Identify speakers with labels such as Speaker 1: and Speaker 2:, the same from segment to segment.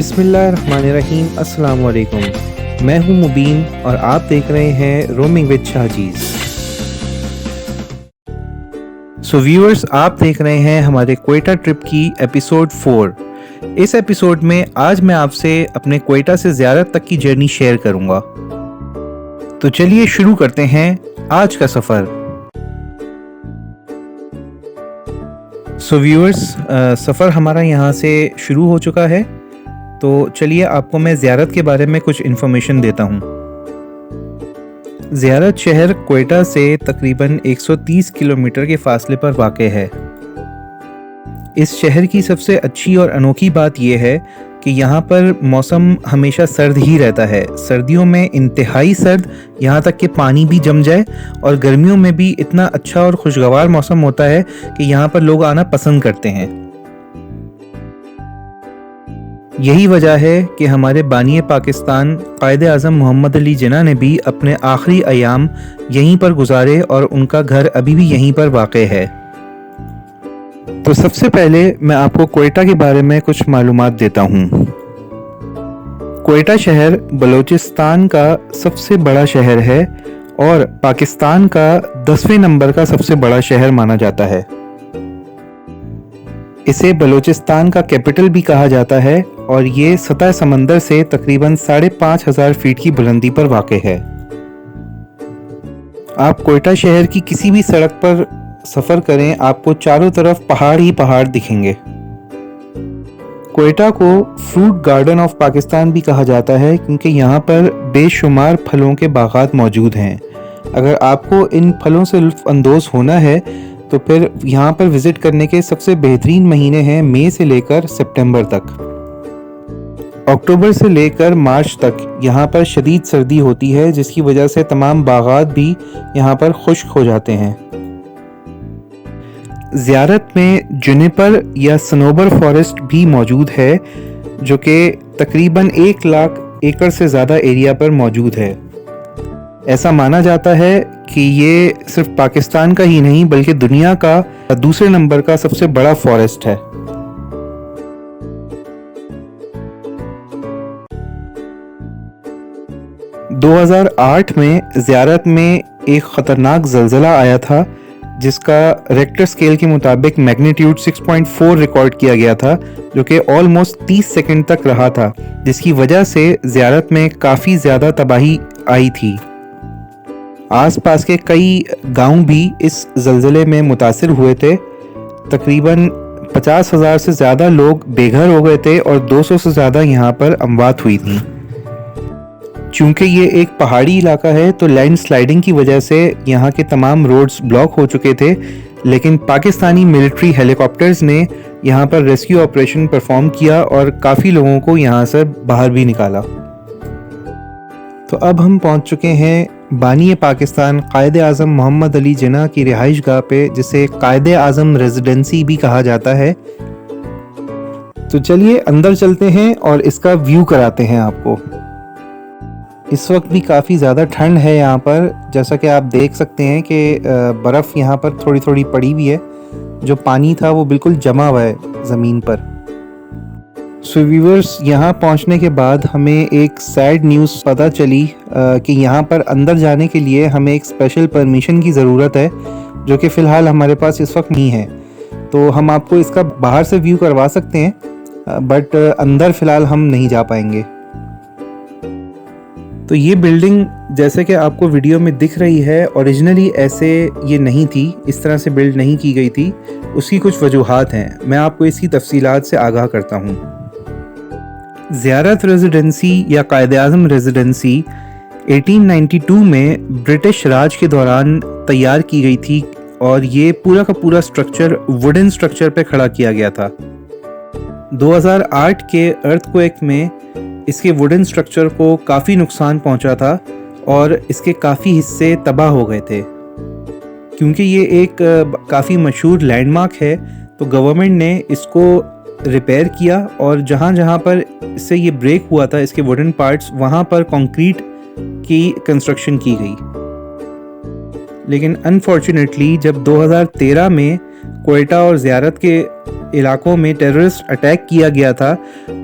Speaker 1: बिस्मिल्लाहिर्रहमानिर्रहीम। अस्सलाम वालेकुम। मैं हूं मुबीन और आप देख रहे हैं रोमिंग विद शाहजीज़। सो व्यूअर्स, आप देख रहे हैं हमारे क्वेटा ट्रिप की एपिसोड 4। इस एपिसोड में आज मैं आपसे अपने क्वेटा से ज़ियारत तक की जर्नी शेयर करूंगा। तो चलिए शुरू करते हैं आज का सफ़र। सो व्यूअर्स, सफ़र हमारा यहाँ से शुरू हो चुका है। तो चलिए आपको मैं ज़ियारत के बारे में कुछ इन्फॉर्मेशन देता हूँ। ज़ियारत शहर क्वेटा से तकरीबन 130 किलोमीटर के फासले पर वाक़ है। इस शहर की सबसे अच्छी और अनोखी बात यह है कि यहाँ पर मौसम हमेशा सर्द ही रहता है। सर्दियों में इंतहाई सर्द, यहाँ तक कि पानी भी जम जाए, और गर्मियों में भी इतना अच्छा और खुशगवार मौसम होता है कि यहाँ पर लोग आना पसंद करते हैं। यही वजह है कि हमारे बानी पाकिस्तान कायदे आज़म मोहम्मद अली जिन्ना ने भी अपने आखिरी अयाम यहीं पर गुजारे और उनका घर अभी भी यहीं पर वाक़ है। तो सबसे पहले मैं आपको क्वेटा के बारे में कुछ मालूमात देता हूँ। क्वेटा शहर बलूचिस्तान का सबसे बड़ा शहर है और पाकिस्तान का 10वें नंबर का सबसे बड़ा शहर माना जाता है। इसे बलूचिस्तान का कैपिटल भी कहा जाता है और ये सतह समंदर से तकरीबन 5,500 फीट की बुलंदी पर वाक़ है। आप क्वेटा शहर की किसी भी सड़क पर सफ़र करें, आपको चारों तरफ पहाड़ ही पहाड़ दिखेंगे। क्वेटा को फ्रूट गार्डन ऑफ पाकिस्तान भी कहा जाता है क्योंकि यहाँ पर बेशुमार फलों के बागात मौजूद हैं। अगर आपको इन फलों से लुत्फ़ अंदोज़ होना है तो फिर यहाँ पर विज़िट करने के सबसे बेहतरीन महीने हैं मई से लेकर सितंबर तक। अक्टूबर से लेकर मार्च तक यहाँ पर शदीद सर्दी होती है, जिसकी वजह से तमाम बागात भी यहाँ पर खुश्क हो जाते हैं। ज़ियारत में जुनिपर या सनोबर फॉरेस्ट भी मौजूद है, जो कि तकरीबन 1 लाख एकड़ से ज़्यादा एरिया पर मौजूद है। ऐसा माना जाता है कि ये सिर्फ पाकिस्तान का ही नहीं बल्कि दुनिया का दूसरे नंबर का सबसे बड़ा फॉरेस्ट है। दो 2008 में ज़ियारत में एक ख़तरनाक ज़लज़ला आया था, जिसका रेक्टर स्केल के मुताबिक मैग्नीट्यूड 6.4 रिकॉर्ड किया गया था, जो कि ऑलमोस्ट 30 सेकंड तक रहा था, जिसकी वजह से ज़ियारत में काफ़ी ज़्यादा तबाही आई थी। आसपास के कई गांव भी इस ज़लज़ले में मुतासिर हुए थे। तकरीबन 50,000 से ज़्यादा लोग बेघर हो गए थे और 200 से ज़्यादा यहाँ पर अमवात हुई थी। चूँकि ये एक पहाड़ी इलाका है तो लैंडस्लाइडिंग की वजह से यहाँ के तमाम रोड्स ब्लॉक हो चुके थे, लेकिन पाकिस्तानी मिलिट्री हेलीकॉप्टर्स ने यहाँ पर रेस्क्यू ऑपरेशन परफॉर्म किया और काफ़ी लोगों को यहाँ से बाहर भी निकाला। तो अब हम पहुँच चुके हैं बानी पाकिस्तान कायदे आज़म मोहम्मद अली जिन्ना की रिहाइश गाह पे, जिसे कायदे आज़म रेजिडेंसी भी कहा जाता है। तो चलिए अंदर चलते हैं और इसका व्यू कराते हैं आपको। इस वक्त भी काफ़ी ज़्यादा ठंड है यहाँ पर, जैसा कि आप देख सकते हैं कि बर्फ़ यहाँ पर थोड़ी थोड़ी पड़ी हुई है। जो पानी था वो बिल्कुल जमा हुआ है ज़मीन पर। सो व्यूअर्स, यहाँ पहुँचने के बाद हमें एक सैड न्यूज़ पता चली कि यहाँ पर अंदर जाने के लिए हमें एक स्पेशल परमिशन की ज़रूरत है, जो कि फ़िलहाल हमारे पास इस वक्त नहीं है। तो हम आपको इसका बाहर से व्यू करवा सकते हैं, बट अंदर फ़िलहाल हम नहीं जा पाएंगे। तो ये बिल्डिंग जैसे कि आपको वीडियो में दिख रही है, ओरिजिनली ऐसे ये नहीं थी, इस तरह से बिल्ड नहीं की गई थी। उसकी कुछ वजूहात हैं, मैं आपको इसकी तफसीलात से आगाह करता हूँ। ज़ियारत रेजिडेंसी या कायदे आज़म रेजिडेंसी 1892 में ब्रिटिश राज के दौरान तैयार की गई थी और ये पूरा का पूरा स्ट्रक्चर वुडन स्ट्रक्चर पे खड़ा किया गया था। 2008 के अर्थक्वेक में इसके वुडन स्ट्रक्चर को काफ़ी नुकसान पहुंचा था और इसके काफ़ी हिस्से तबाह हो गए थे। क्योंकि ये एक काफ़ी मशहूर लैंडमार्क है, तो गवर्नमेंट ने इसको रिपेयर किया और जहाँ जहाँ पर इससे ये ब्रेक हुआ था, इसके वुडन पार्ट्स, वहाँ पर कंक्रीट की कंस्ट्रक्शन की गई। लेकिन अनफॉर्चुनेटली जब 2013 में क्वेटा और ज़ियारत के इलाकों में टेररिस्ट अटैक किया गया था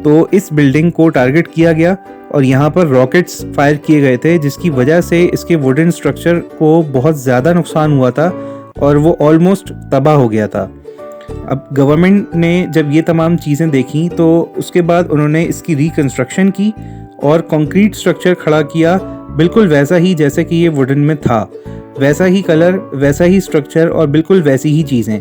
Speaker 1: तो इस बिल्डिंग को टारगेट किया गया और यहाँ पर रॉकेट्स फायर किए गए थे, जिसकी वजह से इसके वुडन स्ट्रक्चर को बहुत ज़्यादा नुकसान हुआ था और वो ऑलमोस्ट तबाह हो गया था। अब गवर्नमेंट ने जब ये तमाम चीज़ें देखी तो उसके बाद उन्होंने इसकी रिकंस्ट्रक्शन की और कंक्रीट स्ट्रक्चर खड़ा किया, बिल्कुल वैसा ही जैसे कि ये वुडन में था, वैसा ही कलर, वैसा ही स्ट्रक्चर और बिल्कुल वैसी ही चीज़ें।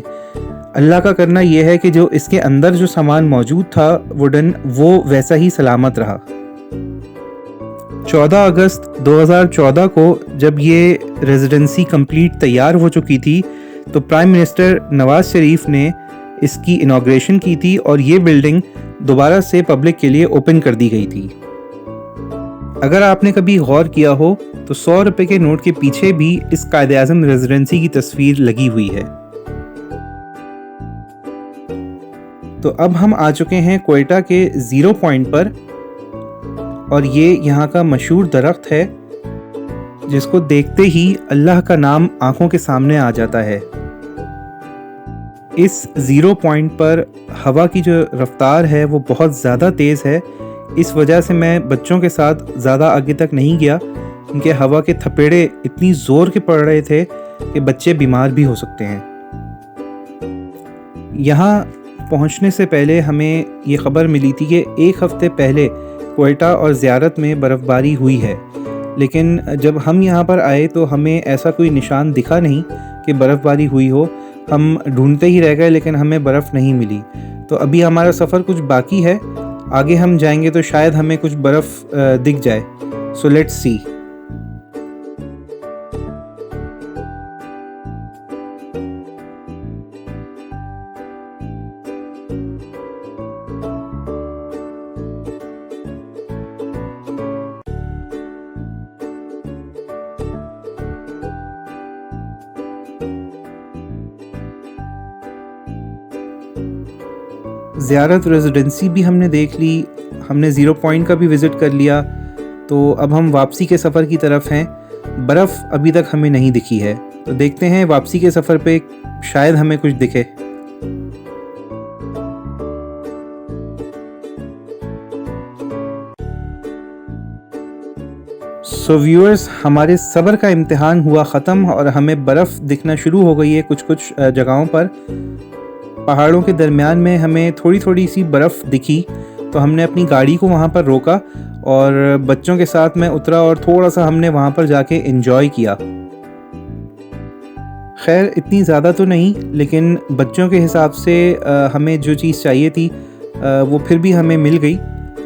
Speaker 1: अल्लाह का करना यह है कि जो इसके अंदर जो सामान मौजूद था वुडन, वो वैसा ही सलामत रहा। 14 अगस्त 2014 को जब ये रेजिडेंसी कंप्लीट तैयार हो चुकी थी तो प्राइम मिनिस्टर नवाज शरीफ ने इसकी इनॉग्रेशन की थी और ये बिल्डिंग दोबारा से पब्लिक के लिए ओपन कर दी गई थी। अगर आपने कभी गौर किया हो तो 100 रुपए के नोट के पीछे भी इस कायदे-आज़म रेजिडेंसी की तस्वीर लगी हुई है। तो अब हम आ चुके हैं क्वेटा के ज़ीरो पॉइंट पर और ये यहाँ का मशहूर दरख्त है जिसको देखते ही अल्लाह का नाम आंखों के सामने आ जाता है। इस ज़ीरो पॉइंट पर हवा की जो रफ्तार है वो बहुत ज़्यादा तेज़ है, इस वजह से मैं बच्चों के साथ ज़्यादा आगे तक नहीं गया क्योंकि हवा के थपेड़े इतनी ज़ोर के पड़ रहे थे कि बच्चे बीमार भी हो सकते हैं। यहाँ पहुँचने से पहले हमें ये ख़बर मिली थी कि एक हफ़्ते पहले क्वेटा और ज़ियारत में बर्फ़बारी हुई है, लेकिन जब हम यहाँ पर आए तो हमें ऐसा कोई निशान दिखा नहीं कि बर्फ़बारी हुई हो। हम ढूंढते ही रह गए लेकिन हमें बर्फ़ नहीं मिली। तो अभी हमारा सफ़र कुछ बाकी है, आगे हम जाएंगे तो शायद हमें कुछ बर्फ़ दिख जाए। So let's see. ज़ियारत रेजिडेंसी भी हमने देख ली, हमने ज़ीरो पॉइंट का भी विज़िट कर लिया। तो अब हम वापसी के सफ़र की तरफ हैं। बर्फ़ अभी तक हमें नहीं दिखी है, तो देखते हैं वापसी के सफ़र पे शायद हमें कुछ दिखे। सो व्यूअर्स, हमारे सब्र का इम्तिहान हुआ ख़त्म और हमें बर्फ़ दिखना शुरू हो गई है कुछ जगहों पर। पहाड़ों के दरमियान में हमें थोड़ी थोड़ी सी बर्फ़ दिखी तो हमने अपनी गाड़ी को वहाँ पर रोका और बच्चों के साथ मैं उतरा और थोड़ा सा हमने वहाँ पर जाके एंजॉय किया। खैर इतनी ज़्यादा तो नहीं, लेकिन बच्चों के हिसाब से हमें जो चीज़ चाहिए थी वो फिर भी हमें मिल गई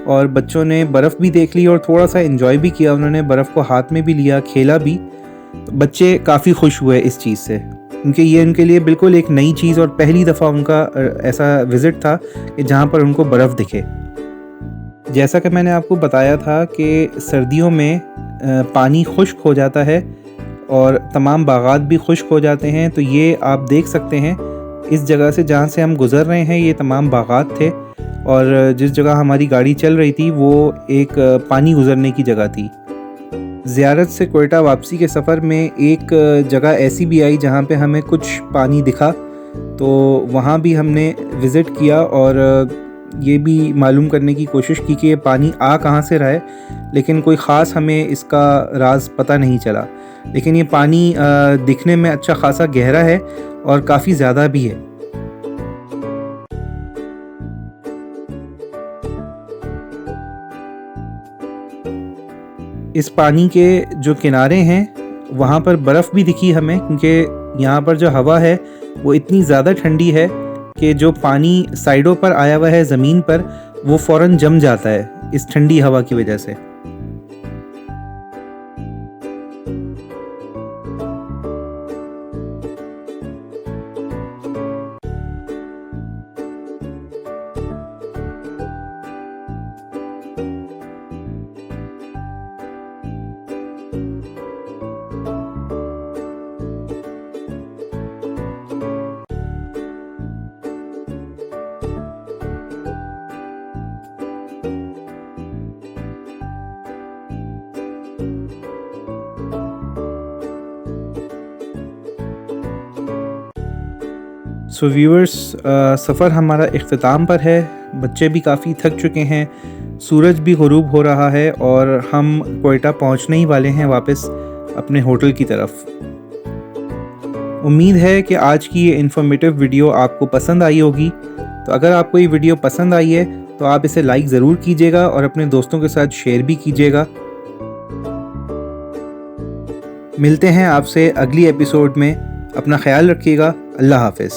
Speaker 1: और बच्चों ने बर्फ़ भी देख ली और थोड़ा सा एंजॉय भी किया। उन्होंने बर्फ़ को हाथ में भी लिया, खेला भी। बच्चे काफ़ी खुश हुए इस चीज़ से क्योंकि ये उनके लिए बिल्कुल एक नई चीज़ और पहली दफ़ा उनका ऐसा विज़िट था कि जहाँ पर उनको बर्फ़ दिखे। जैसा कि मैंने आपको बताया था कि सर्दियों में पानी खुश्क हो जाता है और तमाम बागात भी खुश्क हो जाते हैं। तो ये आप देख सकते हैं इस जगह से जहाँ से हम गुज़र रहे हैं, ये तमाम बागात थे और जिस जगह हमारी गाड़ी चल रही थी वो एक पानी गुज़रने की जगह थी। ज़ियारत से क्वेटा वापसी के सफ़र में एक जगह ऐसी भी आई जहाँ पे हमें कुछ पानी दिखा, तो वहाँ भी हमने विज़िट किया और ये भी मालूम करने की कोशिश की कि ये पानी आ कहाँ से रहा है, लेकिन कोई ख़ास हमें इसका राज पता नहीं चला। लेकिन ये पानी दिखने में अच्छा खासा गहरा है और काफ़ी ज़्यादा भी है। इस पानी के जो किनारे हैं वहाँ पर बर्फ़ भी दिखी हमें, क्योंकि यहाँ पर जो हवा है वो इतनी ज़्यादा ठंडी है कि जो पानी साइडों पर आया हुआ है ज़मीन पर वो फ़ौरन जम जाता है इस ठंडी हवा की वजह से। सो व्यूअर्स, सफ़र हमारा इख्तिताम पर है। बच्चे भी काफ़ी थक चुके हैं, सूरज भी ग़ुरूब हो रहा है और हम क्वेटा पहुंचने ही वाले हैं वापस अपने होटल की तरफ। उम्मीद है कि आज की ये इन्फॉर्मेटिव वीडियो आपको पसंद आई होगी। तो अगर आपको ये वीडियो पसंद आई है तो आप इसे लाइक ज़रूर कीजिएगा और अपने दोस्तों के साथ शेयर भी कीजिएगा। मिलते हैं आपसे अगली एपिसोड में। अपना ख्याल रखिएगा। अल्लाह हाफ़िज़।